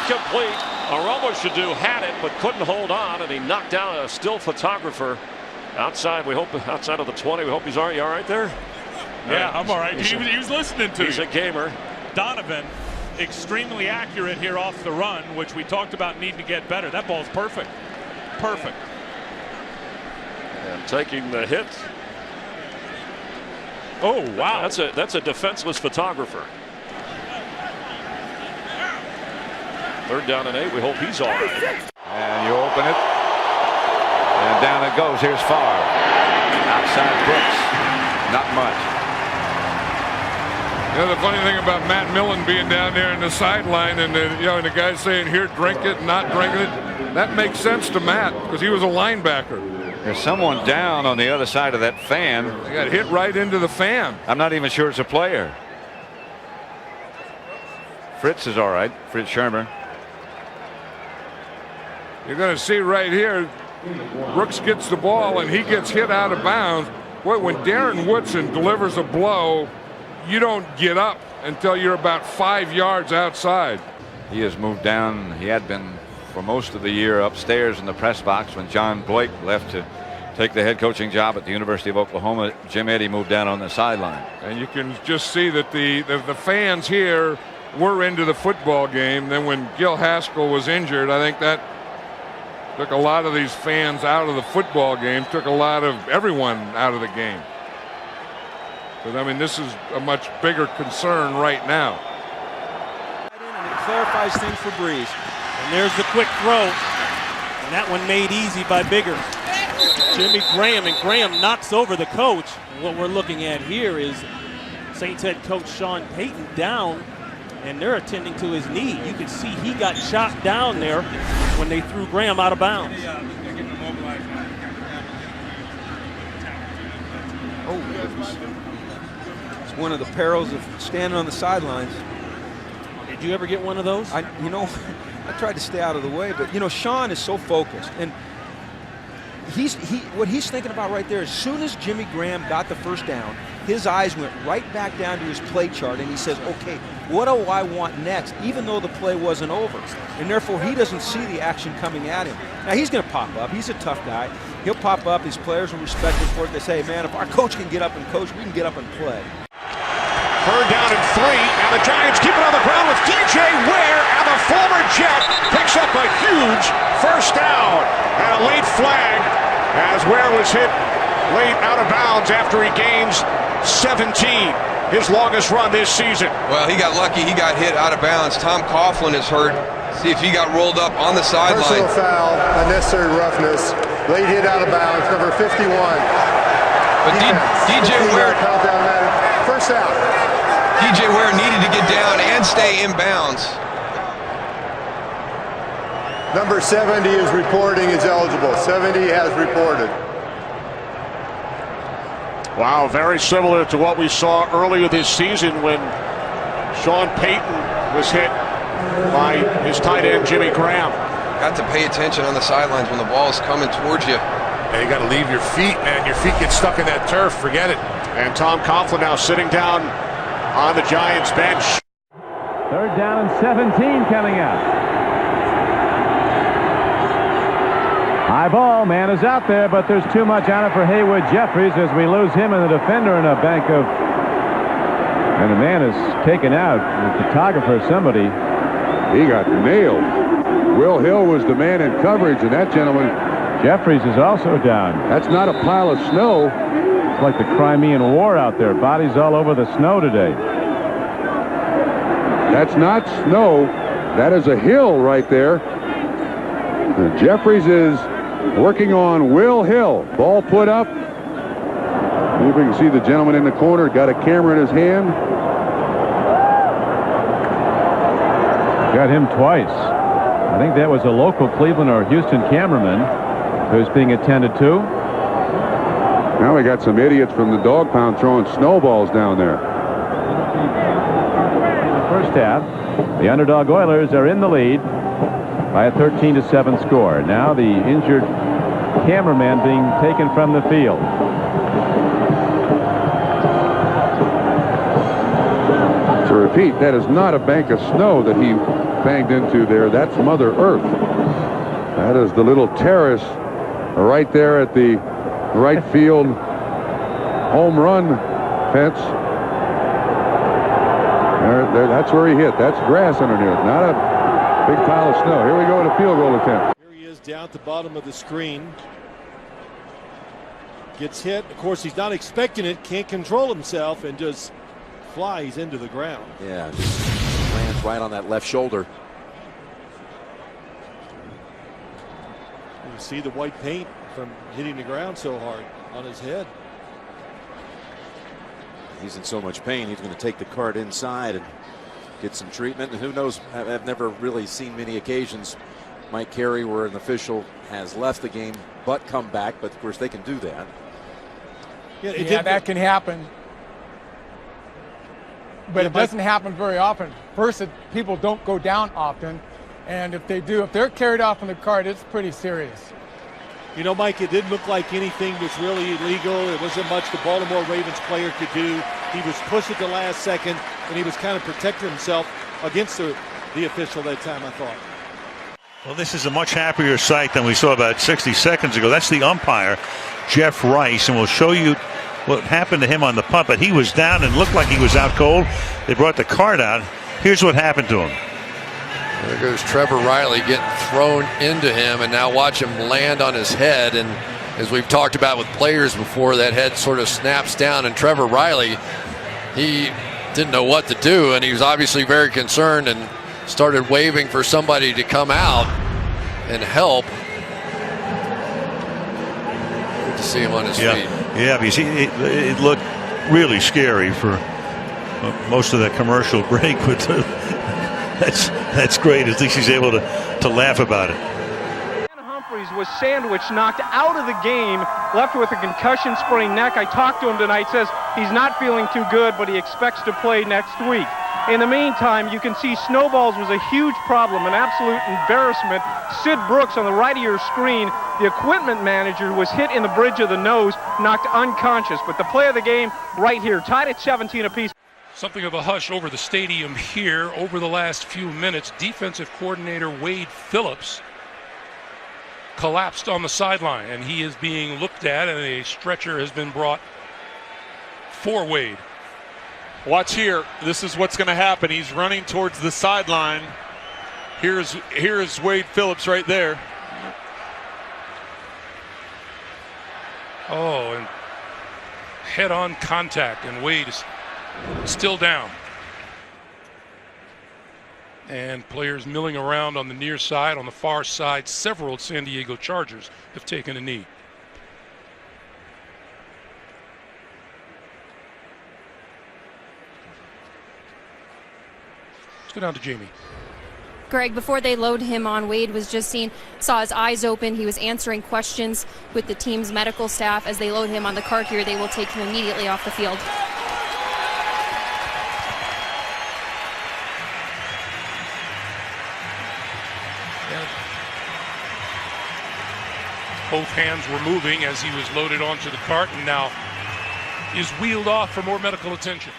Incomplete. Aromo had it, but couldn't hold on, and he knocked down a still photographer outside. We hope outside of the 20. We hope he's all right. You all right there? Yeah, I'm all right. He was listening to you. He's a gamer. Donovan, extremely accurate here off the run, which we talked about needing to get better. That ball's perfect. Perfect. And taking the hit. Oh, wow. That's a defenseless photographer. 3rd down and 8. We hope he's all right. And you open it. And down it goes. Here's Favre. Outside Brooks. Not much. You know, the funny thing about Matt Millen being down there in the sideline and the guy saying, here, drink it, not drinking it, that makes sense to Matt because he was a linebacker. There's someone down on the other side of that fan. He got hit right into the fan. I'm not even sure it's a player. Fritz is all right. Fritz Shermer. You're going to see right here, Brooks gets the ball and he gets hit out of bounds. Boy, when Darren Woodson delivers a blow, you don't get up until you're about 5 yards outside. He has moved down. He had been for most of the year upstairs in the press box when John Blake left to take the head coaching job at the University of Oklahoma. Jim Eddy moved down on the sideline. And you can just see that the fans here were into the football game. Then when Gil Haskell was injured, I think that took a lot of these fans out of the football game, took a lot of everyone out of the game. But I mean, this is a much bigger concern right now. And it clarifies things for Breeze. And there's the quick throw. And that one made easy by Bigger. Jimmy Graham, and Graham knocks over the coach. And what we're looking at here is Saints head coach Sean Payton down, and they're attending to his knee. You can see he got shot down there when they threw Graham out of bounds. It's one of the perils of standing on the sidelines. Did you ever get one of those? I tried to stay out of the way, but Sean is so focused, and what he's thinking about right there. As soon as Jimmy Graham got the first down, his eyes went right back down to his play chart, and he says, okay, what do I want next, even though the play wasn't over? And therefore, he doesn't see the action coming at him. Now, he's going to pop up. He's a tough guy. He'll pop up. His players will respect him for it. They say, hey, man, if our coach can get up and coach, we can get up and play. 3rd down and 3, and the Giants keep it on the ground with DJ Ware, and the former Jet picks up a huge first down, and a late flag as Ware was hit late out of bounds after he gains 17, his longest run this season. Well, he got lucky. He got hit out of bounds. Tom Coughlin is hurt. See if he got rolled up on the sideline. Personal foul, unnecessary roughness, late hit out of bounds, number 51. But DJ Ware, first out. DJ Ware needed to get down and stay in bounds. Number 70 is reporting is eligible. 70 has reported. Wow, very similar to what we saw earlier this season when Sean Payton was hit by his tight end Jimmy Graham. Got to pay attention on the sidelines when the ball is coming towards you. Yeah, you got to leave your feet, man. Your feet get stuck in that turf. Forget it. And Tom Coughlin now sitting down on the Giants bench. 3rd down and 17 coming up. High ball, man is out there, but there's too much on it for Haywood Jeffries as we lose him and the defender in a bank of. And the man is taken out. The photographer, somebody. He got nailed. Will Hill was the man in coverage, and that gentleman. Jeffries is also down. That's not a pile of snow. It's like the Crimean War out there. Bodies all over the snow today. That's not snow. That is a hill right there. Jeffries is working on Will Hill. Ball put up. See if we can see the gentleman in the corner. Got a camera in his hand. Got him twice. I think that was a local Cleveland or Houston cameraman who's being attended to. Now we got some idiots from the dog pound throwing snowballs down there. In the first half, the underdog Oilers are in the lead by a 13-7 score. Now the injured cameraman being taken from the field. To repeat, that is not a bank of snow that he banged into there. That's Mother Earth. That is the little terrace right there at the right field home run fence. That's where he hit. That's grass underneath, not a big pile of snow. Here we go to field goal attempt. Here he is down at the bottom of the screen. Gets hit. Of course, he's not expecting it. Can't control himself and just flies into the ground. Yeah, just lands right on that left shoulder. You see the white paint from hitting the ground so hard on his head. He's in so much pain, he's going to take the cart inside and get some treatment. And who knows, I've never really seen many occasions, Mike Carey, where an official has left the game but come back, but of course they can do that. Yeah, that can happen. But it doesn't happen very often. First, people don't go down often, and if they do, if they're carried off in the cart, it's pretty serious. You know, Mike, it didn't look like anything was really illegal. It wasn't much the Baltimore Ravens player could do. He was pushed at the last second, and he was kind of protecting himself against the official that time, I thought. Well, this is a much happier sight than we saw about 60 seconds ago. That's the umpire, Jeff Rice, and we'll show you what happened to him on the punt. But he was down and looked like he was out cold. They brought the cart out. Here's what happened to him. There goes Trevor Riley getting thrown into him, and now watch him land on his head. And as we've talked about with players before, that head sort of snaps down, and Trevor Riley, he didn't know what to do, and he was obviously very concerned and started waving for somebody to come out and help. Good to see him on his feet. Yeah, because it looked really scary for most of that commercial break, but that's great. At least he's able to laugh about it. Humphreys was sandwiched, knocked out of the game, left with a concussion sprained neck. I talked to him tonight, says he's not feeling too good, but he expects to play next week. In the meantime, you can see snowballs was a huge problem, an absolute embarrassment. Sid Brooks on the right of your screen, the equipment manager, was hit in the bridge of the nose, knocked unconscious. But the play of the game right here, tied at 17 apiece. Something of a hush over the stadium here over the last few minutes. Defensive coordinator Wade Phillips collapsed on the sideline, and he is being looked at, and a stretcher has been brought for Wade. Watch here. This is what's going to happen. He's running towards the sideline. Here's Wade Phillips right there. Oh, and head-on contact, and Wade is still down. And players milling around on the near side. On the far side, several San Diego Chargers have taken a knee. Let's go down to Jamie. Greg, before they load him on, Wade was just saw his eyes open. He was answering questions with the team's medical staff. As they load him on the cart here, they will take him immediately off the field. Both hands were moving as he was loaded onto the cart, and now is wheeled off for more medical attention.